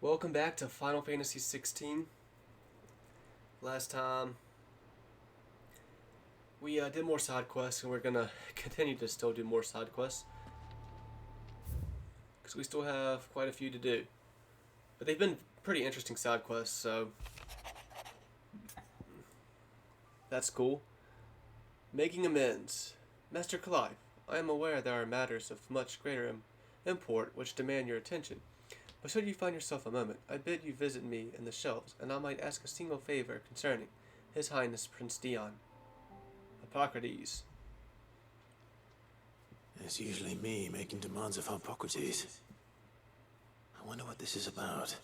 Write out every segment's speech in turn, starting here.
Welcome back to Final Fantasy XVI. Last time we did more side quests, and we're gonna continue to still do more side quests because we still have quite a few to do. But they've been pretty interesting side quests, so that's cool. Making amends. Master Clive, I am aware there are matters of much greater import which demand your attention. But should you find yourself a moment, I bid you visit me in the shelves, and I might ask a single favor concerning His Highness Prince Dion. Hippocrates. It's usually me making demands of Hippocrates. I wonder what this is about.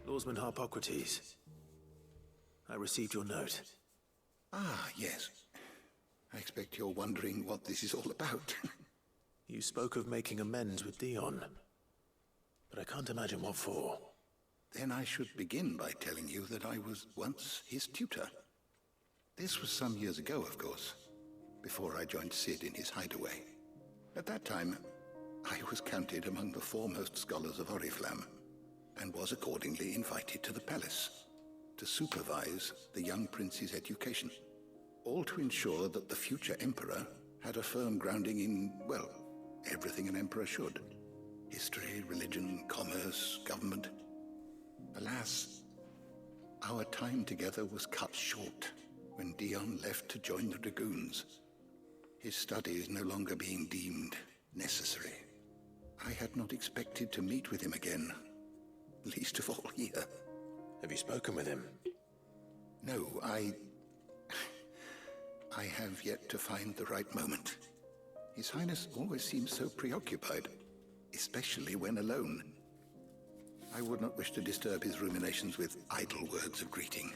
Lawsman Hippocrates, I received your note. Ah, yes. I expect you're wondering what this is all about. You spoke of making amends with Dion, but I can't imagine what for. Then I should begin by telling you that I was once his tutor. This was some years ago, of course, before I joined Cid in his hideaway. At that time, I was counted among the foremost scholars of Oriflamme, and was accordingly invited to the palace to supervise the young prince's education, all to ensure that the future emperor had a firm grounding in, well, everything an emperor should. History, religion, commerce, government. Alas, our time together was cut short when Dion left to join the Dragoons, his studies no longer being deemed necessary. I had not expected to meet with him again, least of all here. Have you spoken with him? No, I have yet to find the right moment. His Highness always seems so preoccupied, especially when alone. I would not wish to disturb his ruminations with idle words of greeting.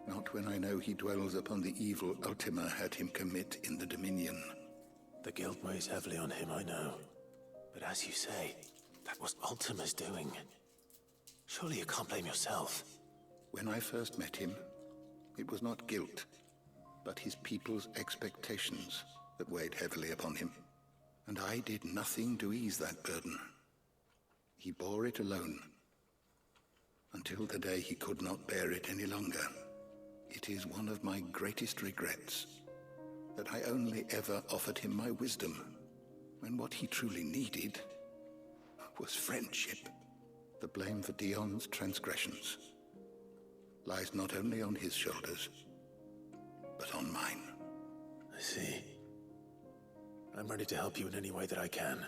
Not when I know he dwells upon the evil Ultima had him commit in the Dominion. The guilt weighs heavily on him, I know. But as you say, that was Ultima's doing. Surely you can't blame yourself. When I first met him, it was not guilt, but his people's expectations that weighed heavily upon him. And I did nothing to ease that burden. He bore it alone, until the day he could not bear it any longer. It is one of my greatest regrets that I only ever offered him my wisdom, when what he truly needed was friendship. The blame for Dion's transgressions lies not only on his shoulders, but on mine. I see. I'm ready to help you in any way that I can.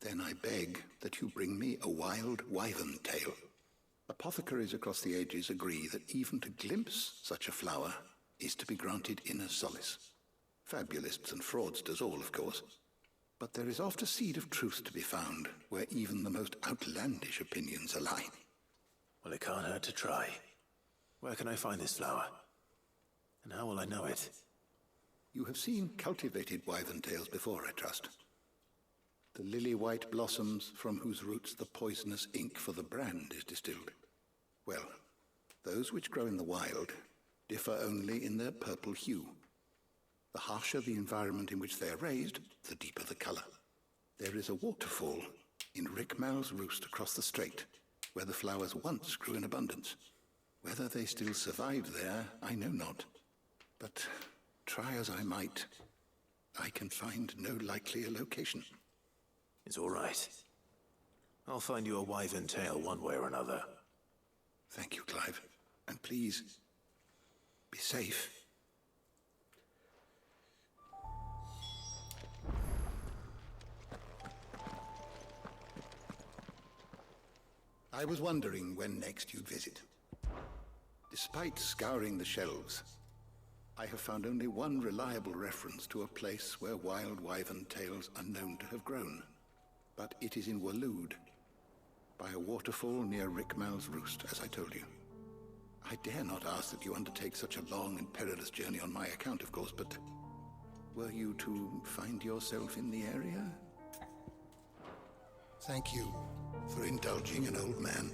Then I beg that you bring me a wild wyvern tail. Apothecaries across the ages agree that even to glimpse such a flower is to be granted inner solace. Fabulists and fraudsters all, of course. But there is oft a seed of truth to be found where even the most outlandish opinions align. Well, it can't hurt to try. Where can I find this flower? And how will I know it? You have seen cultivated wyvern tails before, I trust. The lily-white blossoms from whose roots the poisonous ink for the brand is distilled. Well, those which grow in the wild differ only in their purple hue. The harsher the environment in which they are raised, the deeper the color. There is a waterfall in Rickmal's roost across the strait, where the flowers once grew in abundance. Whether they still survive there, I know not. But try as I might, I can find no likelier location. It's all right. I'll find you a wyvern tail one way or another. Thank you, Clive. And please, be safe. I was wondering when next you'd visit. Despite scouring the shelves, I have found only one reliable reference to a place where wild wyvern tails are known to have grown. But it is in Waloed. by a waterfall near Rickmal's Roost, as I told you. I dare not ask that you undertake such a long and perilous journey on my account, of course, but were you to find yourself in the area? Thank you for indulging an old man.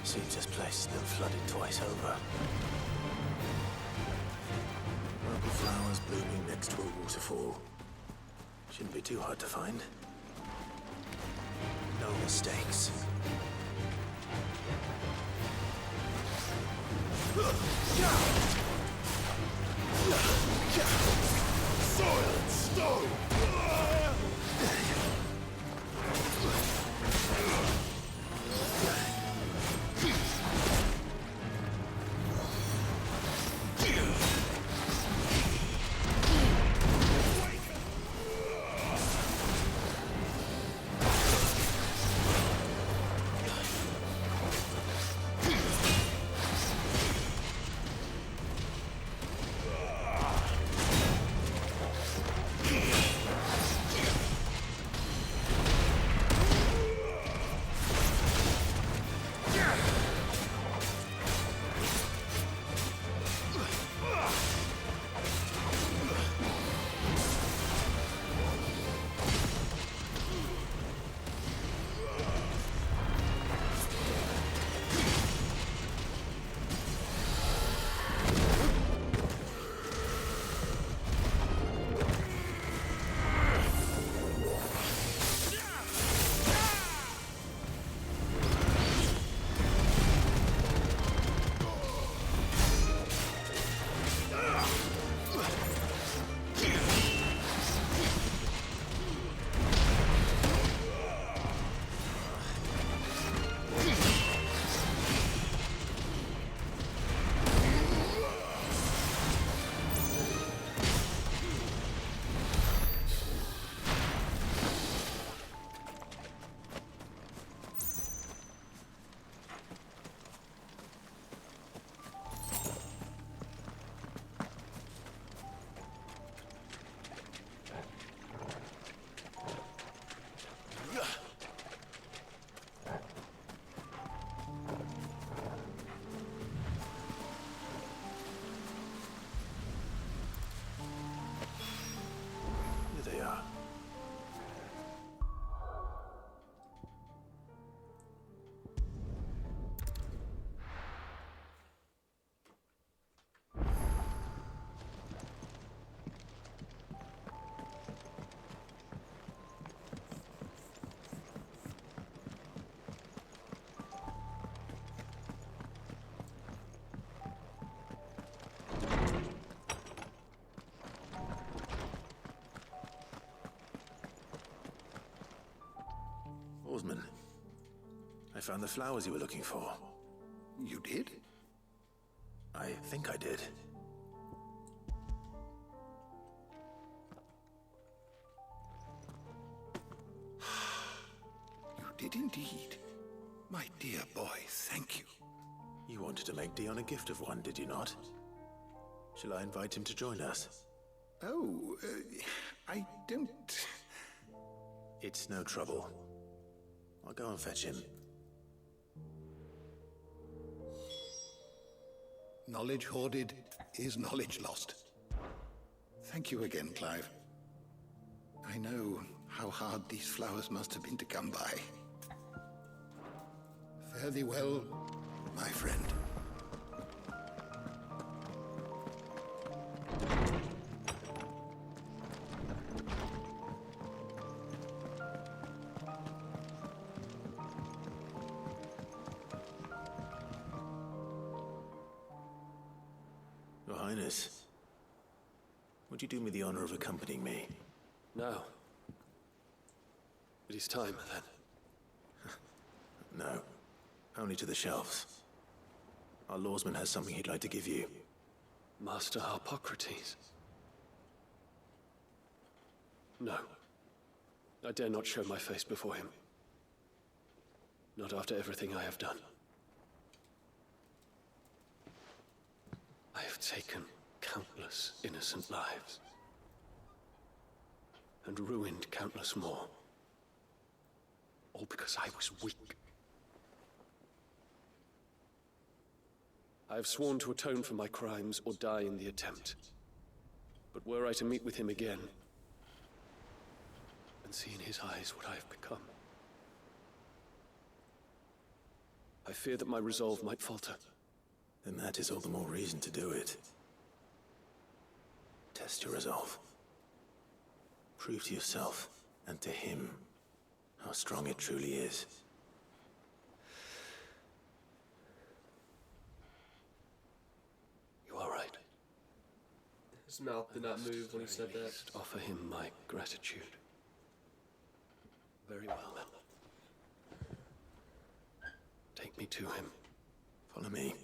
Seems this place has been flooded twice over. Purple flowers blooming next to a waterfall. Shouldn't be too hard to find. No mistakes. Soil and stone! Lawsman. I found the flowers you were looking for. You did? I think I did. You did indeed. My dear boy, thank you. You wanted to make Dion a gift of one, did you not? Shall I invite him to join us? Oh, I don't... It's no trouble. I'll go and fetch him. Knowledge hoarded is knowledge lost. Thank you again, Clive. I know how hard these flowers must have been to come by. Fare thee well, my friend. Your Highness, would you do me the honor of accompanying me? No. It is time, then. No, only to the shelves. Our lawsman has something he'd like to give you. Master Harpocrates. No. I dare not show my face before him. Not after everything I have done. I have taken countless innocent lives. And ruined countless more. All because I was weak. I have sworn to atone for my crimes or die in the attempt. But were I to meet with him again, and see in his eyes what I have become, I fear that my resolve might falter. Then that is all the more reason to do it. Test your resolve. Prove to yourself, and to him, how strong it truly is. You are right. His mouth did not move when he said that. Just offer him my gratitude. Very well, then. Take me to him. Follow me.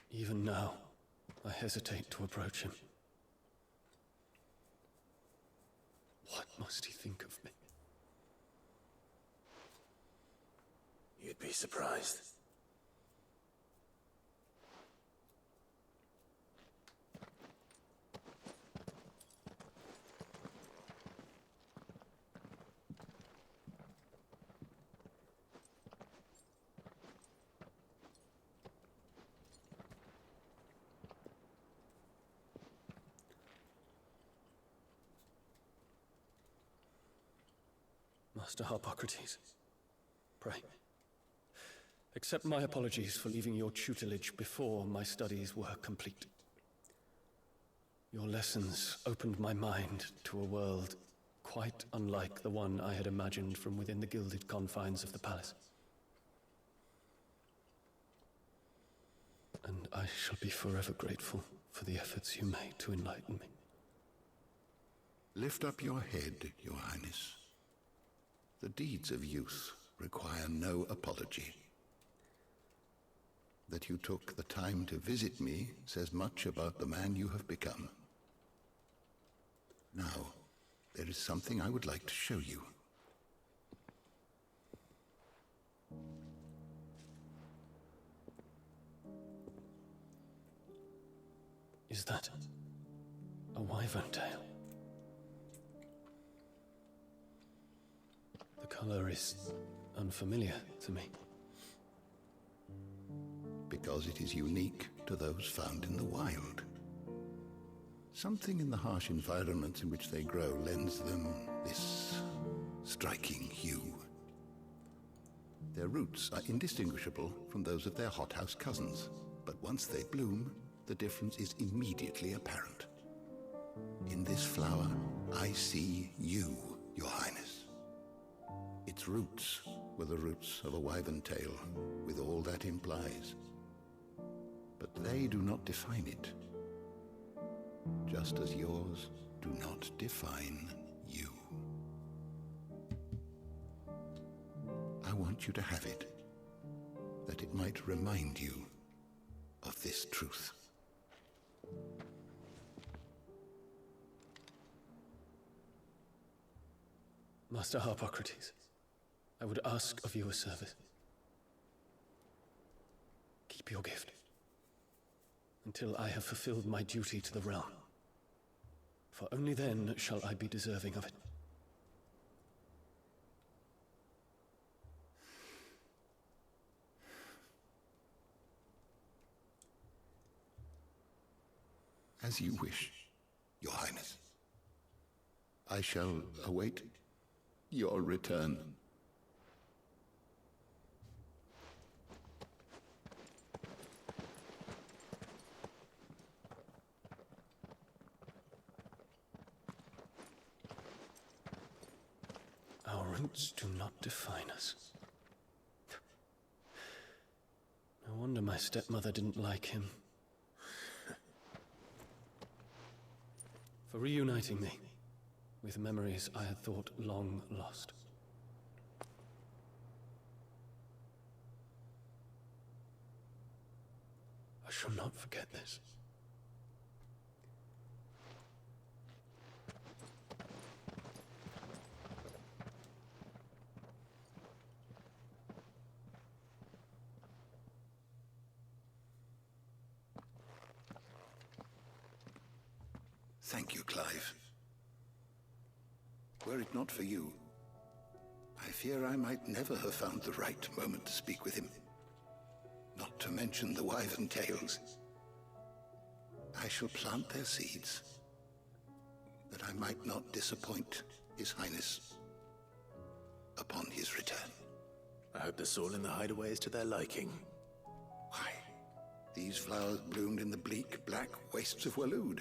Even now, I hesitate to approach him. What must he think of me? You'd be surprised. Master Harpocrates, pray, accept my apologies for leaving your tutelage before my studies were complete. Your lessons opened my mind to a world quite unlike the one I had imagined from within the gilded confines of the palace. And I shall be forever grateful for the efforts you made to enlighten me. Lift up your head, Your Highness. The deeds of youth require no apology. That you took the time to visit me says much about the man you have become. Now, there is something I would like to show you. Is that a wyvern tail? The color is unfamiliar to me. Because it is unique to those found in the wild. Something in the harsh environments in which they grow lends them this striking hue. Their roots are indistinguishable from those of their hothouse cousins, but once they bloom, the difference is immediately apparent. In this flower, I see you, Your Highness. Its roots were the roots of a wyvern tail, with all that implies. But they do not define it, just as yours do not define you. I want you to have it, that it might remind you of this truth. Master Harpocrates, I would ask of you a service. Keep your gift until I have fulfilled my duty to the realm, for only then shall I be deserving of it. As you wish, Your Highness. I shall await your return. Our roots do not define us. No wonder my stepmother didn't like him. For reuniting me with memories I had thought long lost. I shall not forget this. Thank you, Clive. Were it not for you, I fear I might never have found the right moment to speak with him. Not to mention the wyvern tales. I shall plant their seeds, that I might not disappoint His Highness upon his return. I hope the soil in the hideaway is to their liking. Why, these flowers bloomed in the bleak, black wastes of Waloed.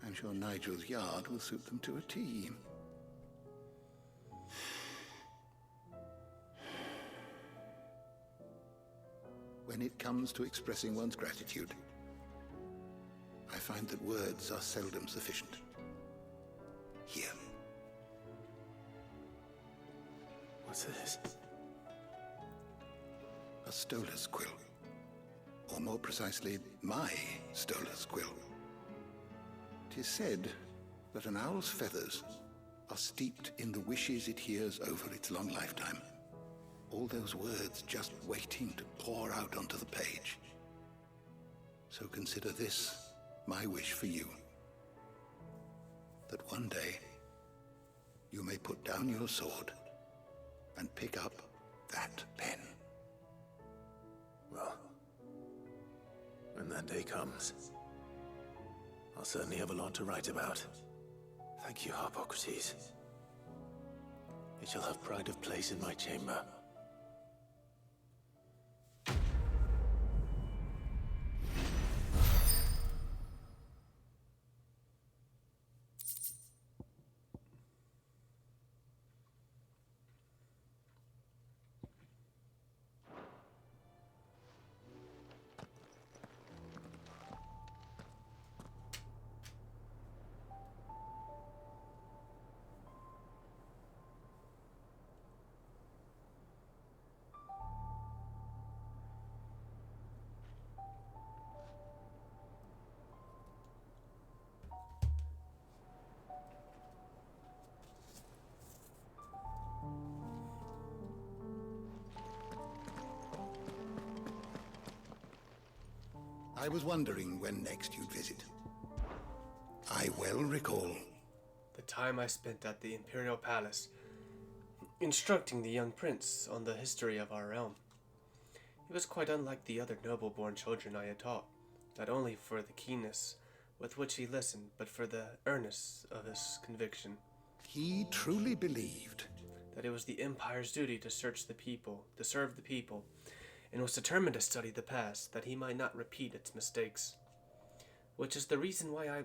I'm sure Nigel's yard will suit them to a T. When it comes to expressing one's gratitude, I find that words are seldom sufficient. Here. What's this? A stolas quill. Or more precisely, my stolas quill. 'Tis said that an owl's feathers are steeped in the wishes it hears over its long lifetime. All those words just waiting to pour out onto the page. So consider this my wish for you. That one day you may put down your sword and pick up that pen. Well, when that day comes, I'll certainly have a lot to write about. Thank you, Harpocrates. It shall have pride of place in my chamber. I was wondering when next you'd visit. I well recall The time I spent at the Imperial Palace, instructing the young prince on the history of our realm. He was quite unlike the other noble-born children I had taught, not only for the keenness with which he listened, but for the earnestness of his conviction. he truly believed that it was the Empire's duty to serve the people, and was determined to study the past that he might not repeat its mistakes. Which is the reason why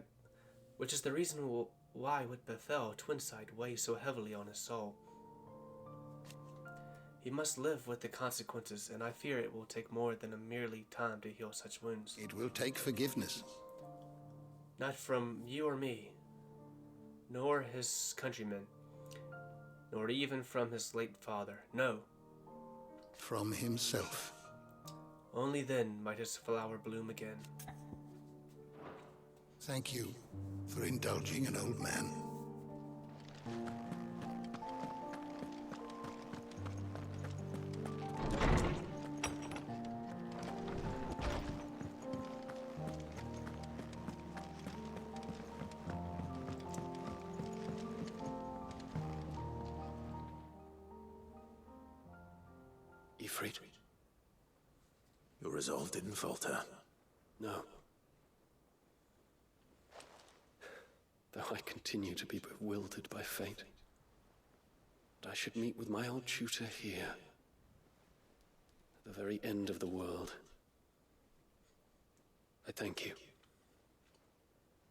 what befell Twinside weighs so heavily on his soul. He must live with the consequences, and I fear it will take more than a merely time to heal such wounds. It will take forgiveness. Not from you or me, nor his countrymen, nor even from his late father. No. From himself. Only then might his flower bloom again. Thank you for indulging an old man. Ifrit, your resolve didn't falter. No. Though I continue to be bewildered by fate, that I should meet with my old tutor here, at the very end of the world. I thank you,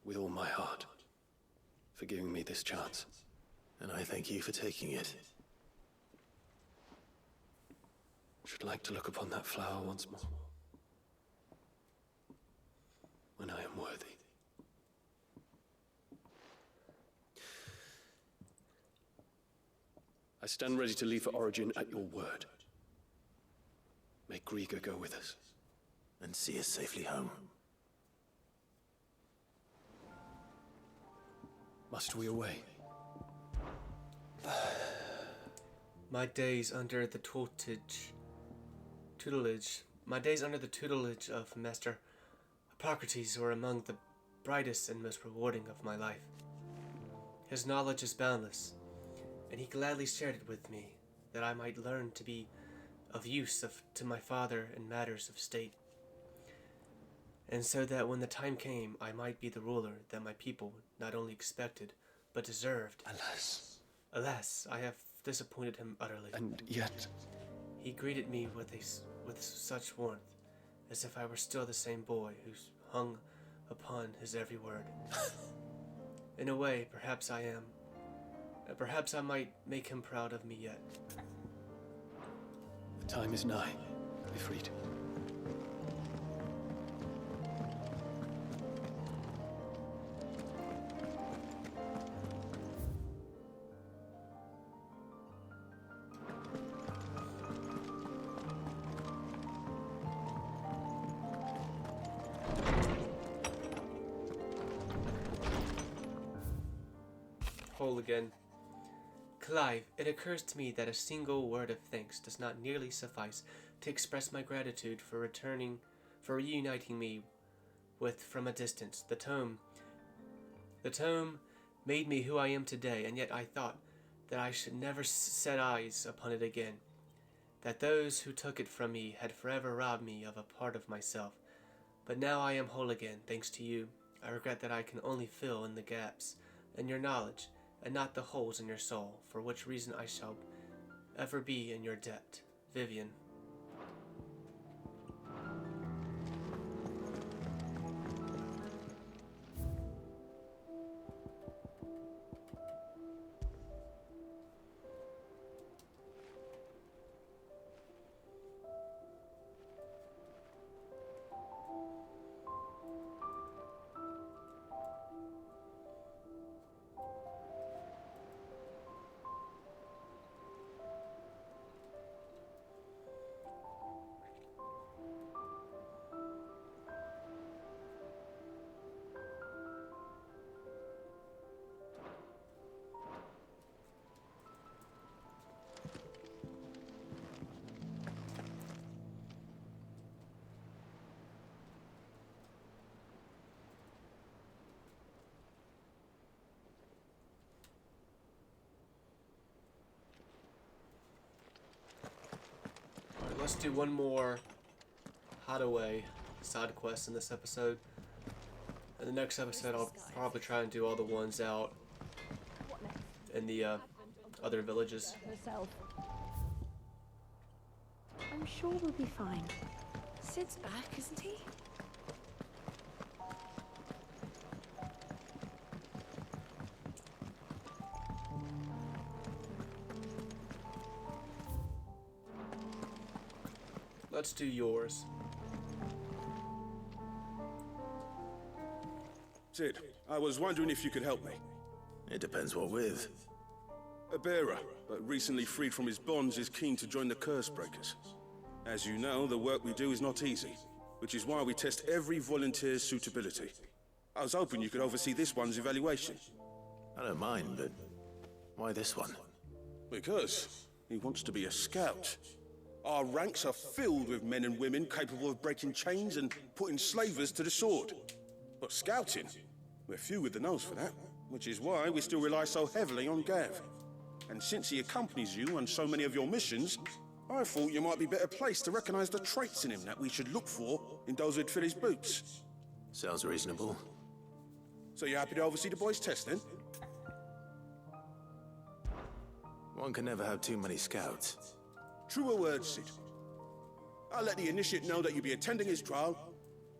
with all my heart, for giving me this chance. And I thank you for taking it. Should like to look upon that flower once more, when I am worthy. I stand ready to leave for Origin at your word. May Griga go with us. And see us safely home. Must we away? My days under the tutelage of Master Hippocrates were among the brightest and most rewarding of my life. His knowledge is boundless, and he gladly shared it with me, that I might learn to be of use to my father in matters of state, and so that when the time came, I might be the ruler that my people not only expected, but deserved. Alas. Alas, I have disappointed him utterly. And yet... He greeted me with such warmth, as if I were still the same boy who hung upon his every word. In a way, perhaps I am. Perhaps I might make him proud of me yet. The time is nigh, Ifrit. Whole again. Clive, it occurs to me that a single word of thanks does not nearly suffice to express my gratitude for reuniting me with from a distance. The tome made me who I am today, and yet I thought that I should never set eyes upon it again, that those who took it from me had forever robbed me of a part of myself. But now I am whole again, thanks to you. I regret that I can only fill in the gaps in your knowledge, and not the holes in your soul, for which reason I shall ever be in your debt. Vivian. Let's do one more hideaway side quest in this episode. In the next episode, I'll probably try and do all the ones out in the other villages. Herself. I'm sure we'll be fine. Sid's back, isn't he? Let's do yours. Sid, I was wondering if you could help me. It depends what with. A bearer, but recently freed from his bonds, is keen to join the Curse Breakers. As you know, the work we do is not easy, which is why we test every volunteer's suitability. I was hoping you could oversee this one's evaluation. I don't mind, but why this one? Because he wants to be a scout. Our ranks are filled with men and women capable of breaking chains and putting slavers to the sword. But scouting, we're few with the nose for that, which is why we still rely so heavily on Gav. And since he accompanies you on so many of your missions, I thought you might be better placed to recognize the traits in him that we should look for in those who'd fill his boots. Sounds reasonable. So you're happy to oversee the boys' test, then? One can never have too many scouts. Truer words, Sid. I'll let the initiate know that you'll be attending his trial,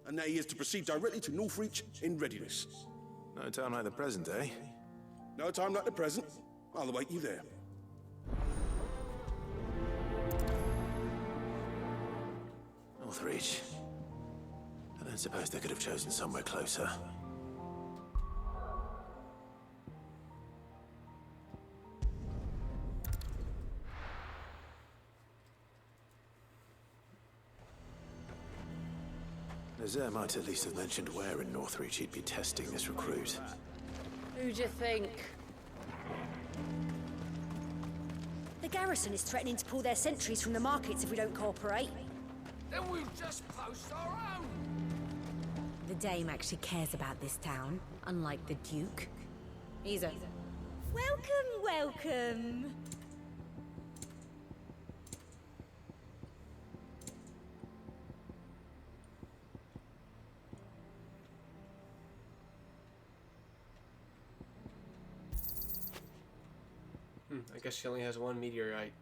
and that he is to proceed directly to Northreach in readiness. No time like the present, eh? No time like the present. I'll await you there. Northreach. I don't suppose they could have chosen somewhere closer. Nazaire might at least have mentioned where in Northreach he'd be testing this recruit. Who'd you think? The garrison is threatening to pull their sentries from the markets if we don't cooperate. Then we'll just post our own. The Dame actually cares about this town, unlike the Duke. He's a... Welcome, welcome. I guess she only has one meteorite.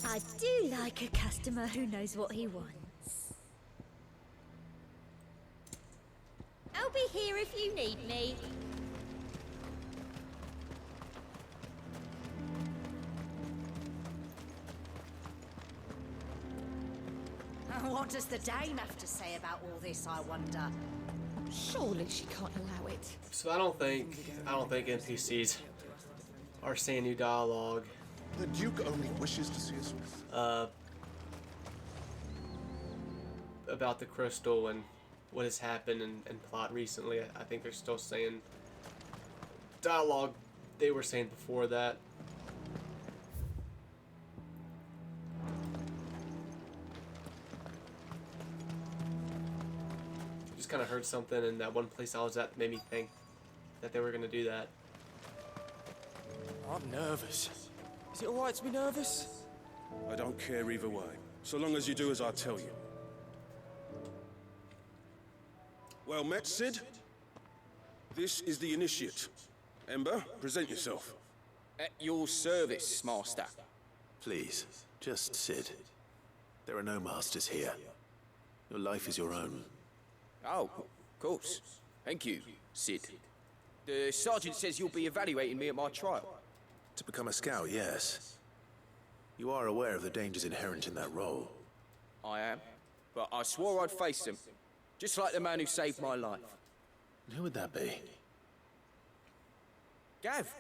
I do like a customer who knows what he wants. I'll be here if you need me. What does the Dame have to say about all this, I wonder? Surely she can't allow it. So I don't think NPCs are saying new dialogue. The Duke only wishes to see us. About the crystal and what has happened and plot recently. I think they're still saying dialogue they were saying before that. Just kind of heard something in that one place I was at that made me think that they were going to do that. I'm nervous. Is it alright to be nervous? I don't care either way, so long as you do as I tell you. Well met, Sid. This is the initiate. Ember, present yourself. At your service, Master. Please, just Sid. There are no masters here. Your life is your own. Oh, of course. Thank you, Sid. The sergeant says you'll be evaluating me at my trial. To become a scout, yes. You are aware of the dangers inherent in that role. I am. But I swore I'd face them. Just like the man who saved my life. Who would that be? Gav.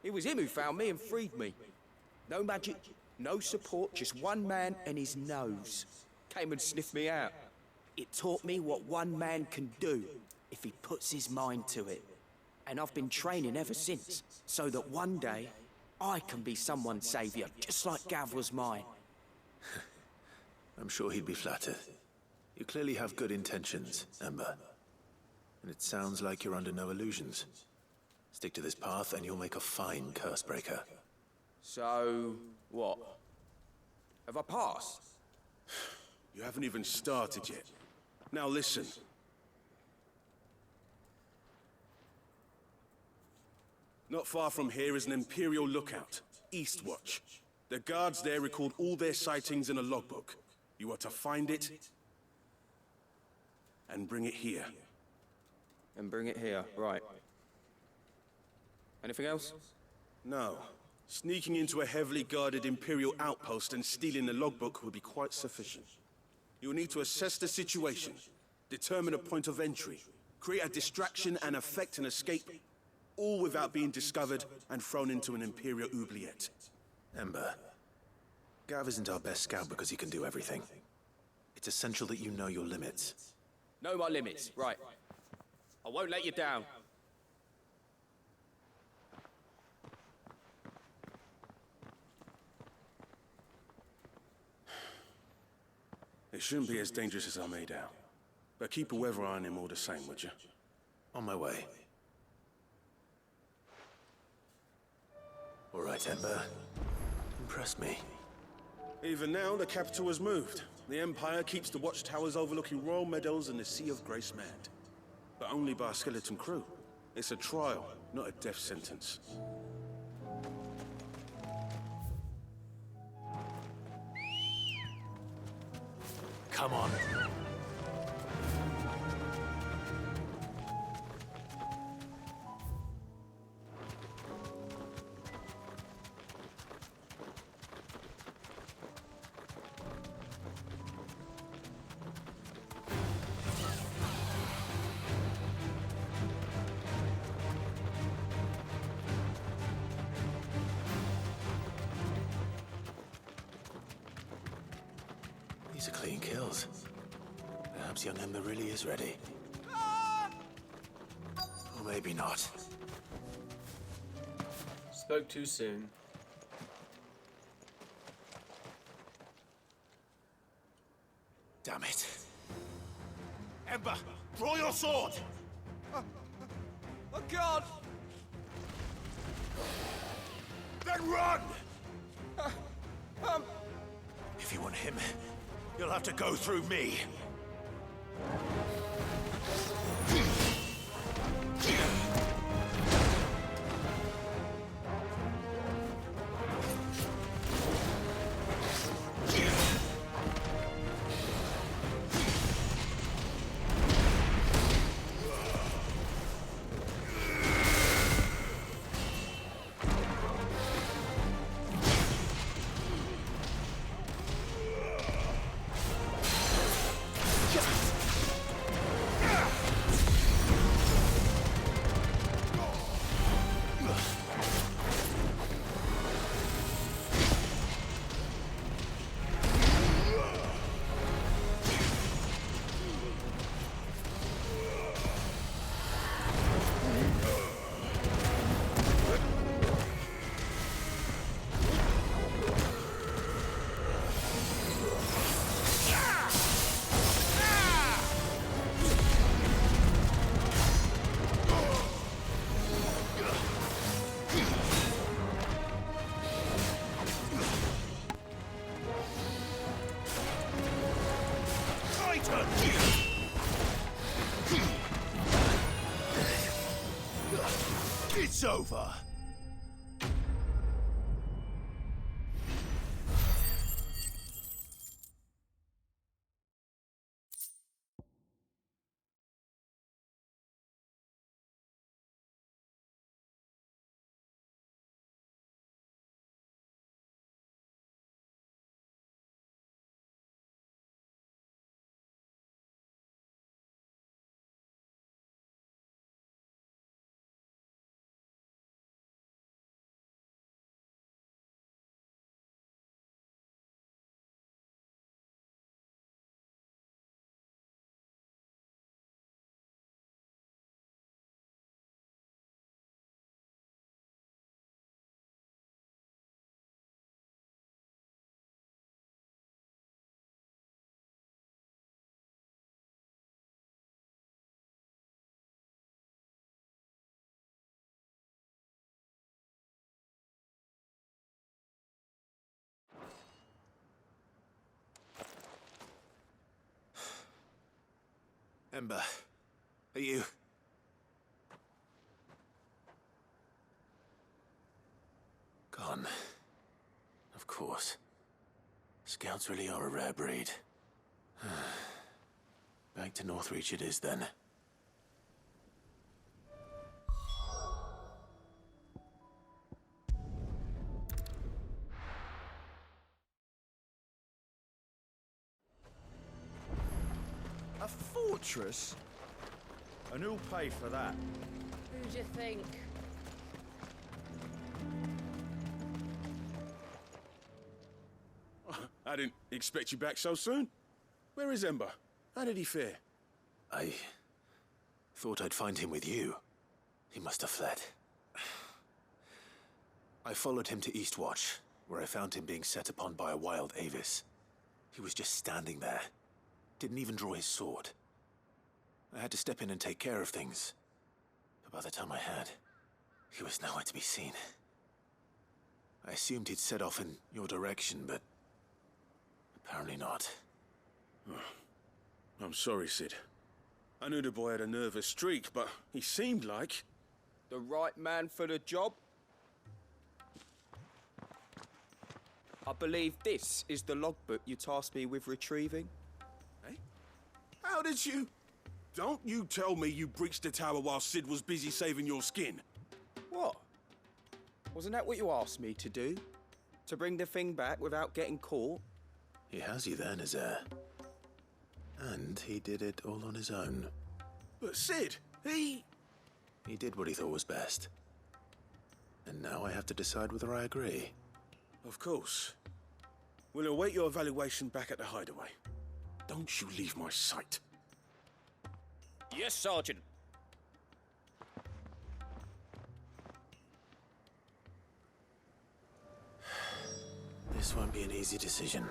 It was him who found me and freed me. No magic, no support, just one man and his nose. Came and sniffed me out. It taught me what one man can do if he puts his mind to it. And I've been training ever since, so that one day I can be someone's saviour, just like Gav was mine. I'm sure he'd be flattered. You clearly have good intentions, Ember. And it sounds like you're under no illusions. Stick to this path and you'll make a fine curse breaker. So, what? Have I passed? You haven't even started yet. Now listen. Not far from here is an Imperial lookout, Eastwatch. The guards there record all their sightings in a logbook. You are to find it and bring it here. And bring it here, right. Anything else? No. Sneaking into a heavily guarded Imperial outpost and stealing the logbook will be quite sufficient. You'll need to assess the situation, determine a point of entry, create a distraction and effect an escape, all without being discovered and thrown into an Imperial oubliette. Ember, Gav isn't our best scout because he can do everything. It's essential that you know your limits. Know my limits, right. I won't let you down. It shouldn't be as dangerous as I made out. But keep a weather eye on him all the same, would you? On my way. All right, Ember. Impress me. Even now, the capital has moved. The Empire keeps the watchtowers overlooking royal meadows and the Sea of Grace manned. But only by a skeleton crew. It's a trial, not a death sentence. Come on. These are clean kills. Perhaps young Ember really is ready. Or maybe not. Spoke too soon. Damn it. Ember, draw your sword! I can't! Then run! If you want him, you'll have to go through me. It's over. Ember, are you... fun. Of course. Scouts really are a rare breed. Back to Northreach it is, then. A fortress? And who'll pay for that? Who do you think? I didn't expect you back so soon. Where is Ember? How did he fare? I thought I'd find him with you. He must have fled. I followed him to Eastwatch, where I found him being set upon by a wild Avis. He was just standing there. Didn't even draw his sword. I had to step in and take care of things. But by the time I had, he was nowhere to be seen. I assumed he'd set off in your direction, but apparently not. I'm sorry, Sid. I knew the boy had a nervous streak, but he seemed like... The right man for the job? I believe this is the logbook you tasked me with retrieving. Eh? How did you... Don't you tell me you breached the tower while Sid was busy saving your skin. What? Wasn't that what you asked me to do? To bring the thing back without getting caught? He has you then, his heir. And he did it all on his own. But Sid, he did what he thought was best. And now I have to decide whether I agree. Of course. We'll await your evaluation back at the hideaway. Don't you leave my sight. Yes, Sergeant. This won't be an easy decision.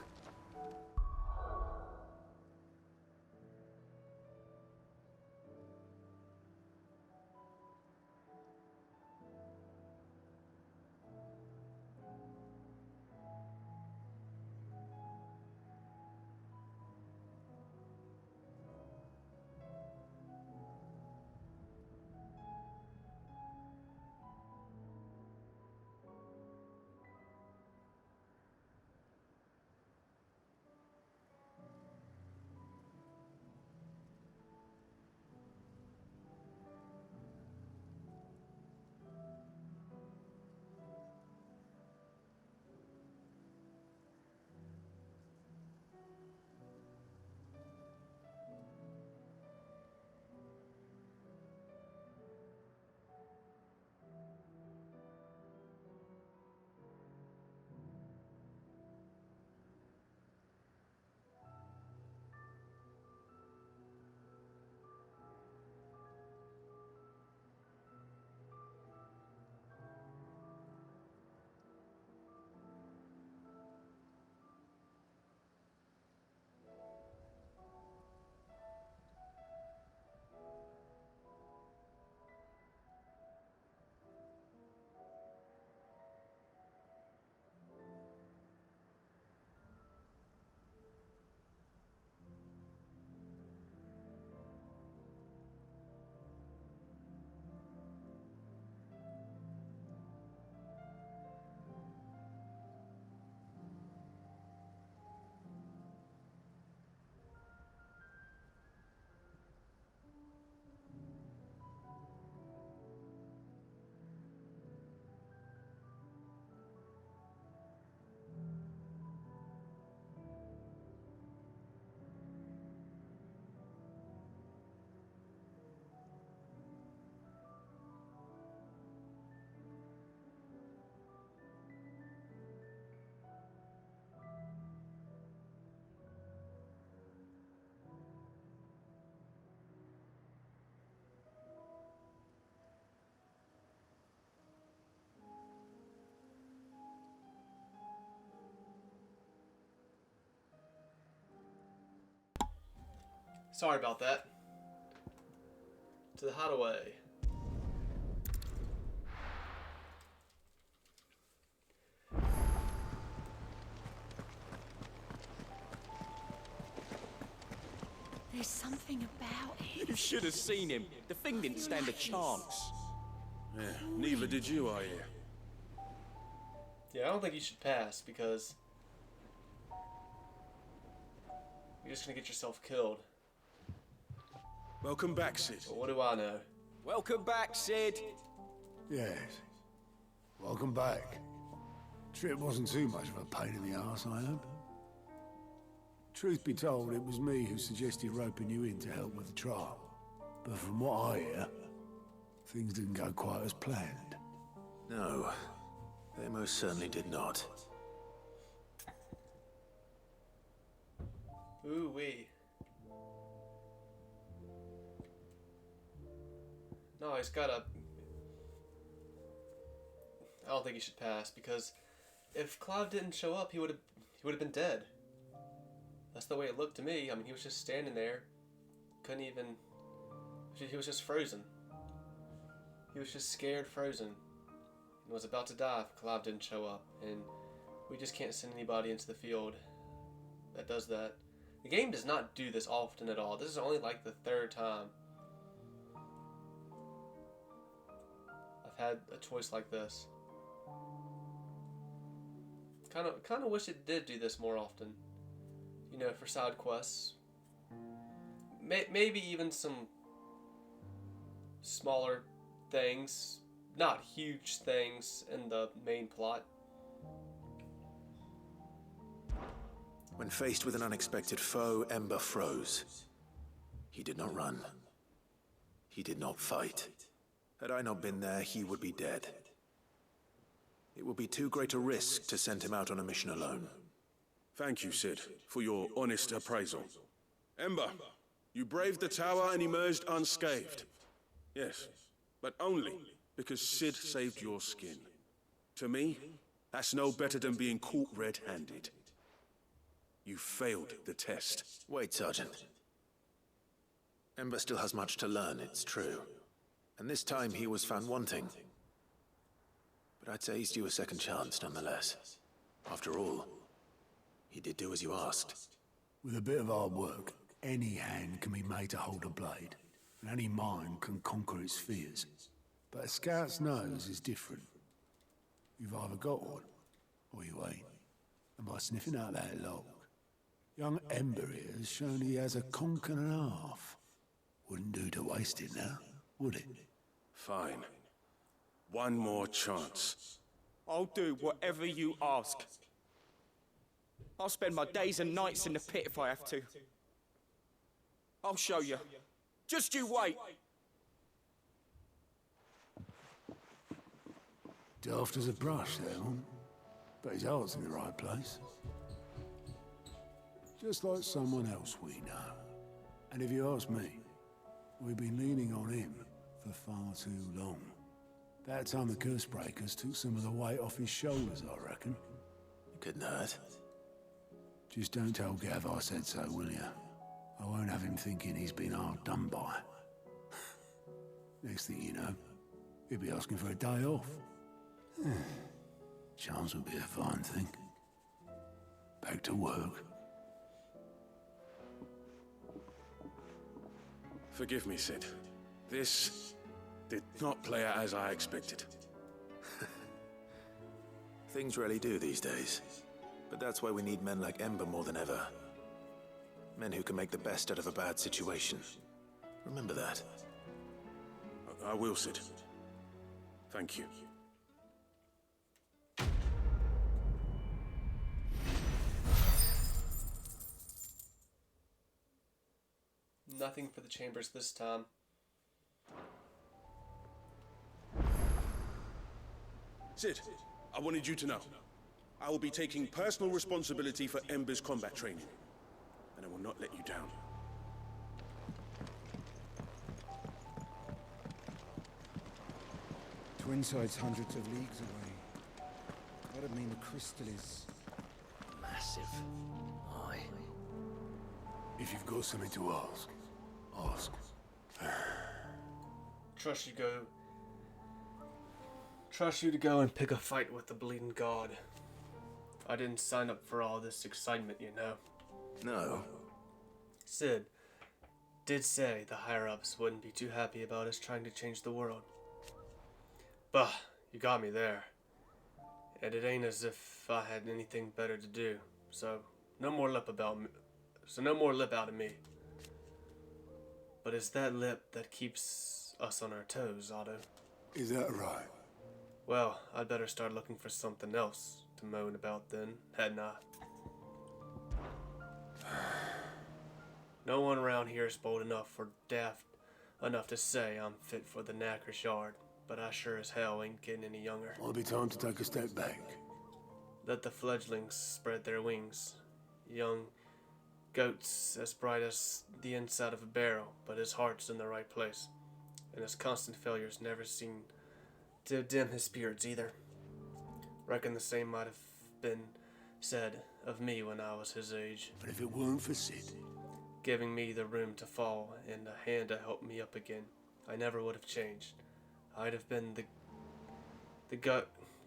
Sorry about that. To the hideaway. There's something about it. You should have seen him. The thing didn't stand a chance. Yeah, neither did you, I hear. Yeah, I don't think you should pass because you're just gonna get yourself killed. Welcome back, Sid. But what do I know? Welcome back, Sid. Yes. Welcome back. Trip wasn't too much of a pain in the arse, I hope. Truth be told, it was me who suggested roping you in to help with the trial. But from what I hear, things didn't go quite as planned. No, they most certainly did not. Ooh-wee. No, he's gotta... I don't think he should pass, because if Clive didn't show up, he would have been dead. That's the way it looked to me. I mean, he was just standing there. Couldn't even... He was just frozen. He was just scared frozen. And was about to die if Clive didn't show up. And we just can't send anybody into the field that does that. The game does not do this often at all. This is only like the third time I've had a choice like this. Kind of wish it did do this more often. You know, for side quests. Maybe even some smaller things, not huge things in the main plot. When faced with an unexpected foe, Ember froze. He did not run. He did not fight. Had I not been there, he would be dead. It would be too great a risk to send him out on a mission alone. Thank you, Sid, for your honest appraisal. Ember, you braved the tower and emerged unscathed. Yes, but only because Sid saved your skin. To me, that's no better than being caught red-handed. You failed the test. Wait, Sergeant. Ember still has much to learn, it's true. And this time he was found wanting. But I'd say he's due a second chance, nonetheless. After all, he did do as you asked. With a bit of hard work, any hand can be made to hold a blade, and any mind can conquer its fears. But a scout's nose is different. You've either got one, or you ain't. And by sniffing out that log, young Ember here has shown he has a conch and a half. Wouldn't do to waste it now, would it? Fine. One more chance. I'll do whatever you ask. I'll spend my days and nights in the pit if I have to. I'll show you. Just you wait. Daft as a brush there, one. But his heart's in the right place. Just like someone else we know. And if you ask me, we've been leaning on him for far too long. That time the curse breakers took some of the weight off his shoulders, I reckon. It couldn't hurt. Just don't tell Gav I said so, will you? I won't have him thinking he's been hard done by. Next thing you know, he'll be asking for a day off. Chance would be a fine thing. Back to work. Forgive me, Sid. This did not play out as I expected. Things rarely do these days. But that's why we need men like Ember more than ever. Men who can make the best out of a bad situation. Remember that. I will, Sid. Thank you. Nothing for the chambers this time. Sid, I wanted you to know. I will be taking personal responsibility for Ember's combat training. And I will not let you down. Twinside's hundreds of leagues away. That'd mean the crystal is... massive. Aye. If you've got something to ask, ask. Trust you to go and pick a fight with the bleeding god. I didn't sign up for all this excitement, you know. No. Sid did say the higher-ups wouldn't be too happy about us trying to change the world. Bah, you got me there. And it ain't as if I had anything better to do. So no more lip about me. So no more lip out of me. But it's that lip that keeps us on our toes, Otto. Is that right? Well, I'd better start looking for something else to moan about then, hadn't I? No one around here is bold enough or daft enough to say I'm fit for the knacker's yard, but I sure as hell ain't getting any younger. Might be time to take a step back. Let the fledglings spread their wings. Young goats as bright as the inside of a barrel, but his heart's in the right place, and his constant failures never seem to dim his spirits either. Reckon the same might have been said of me when I was his age. But if it weren't for Sid, giving me the room to fall and a hand to help me up again, I never would have changed. I'd have been the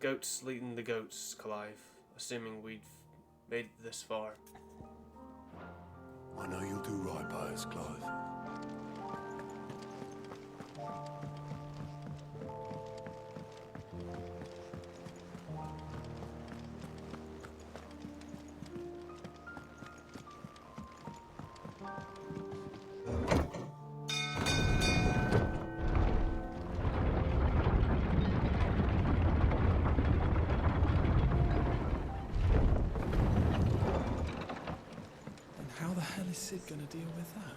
goats leading the goats, Clive, assuming we'd made it this far. I know you'll do right by us, Clive. How the hell is Sid gonna deal with that?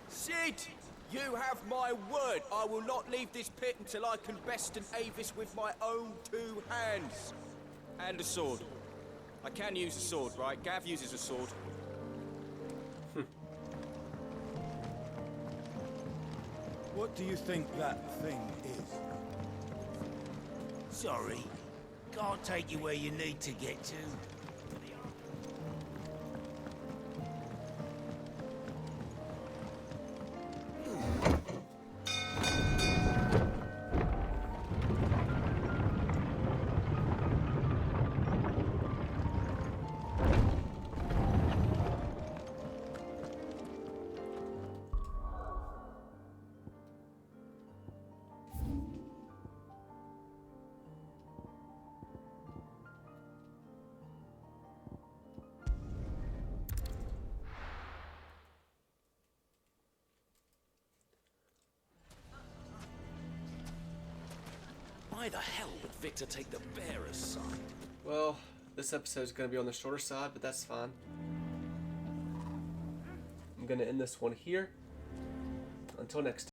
Sid! You have my word. I will not leave this pit until I can besten Avis with my own two hands. And a sword. I can use a sword, right? Gav uses a sword. What do you think that thing is? Sorry. Can't take you where you need to get to. Why the hell would Victor take the bearer's side? Well, this episode is going to be on the shorter side, but that's fine. I'm going to end this one here. Until next time.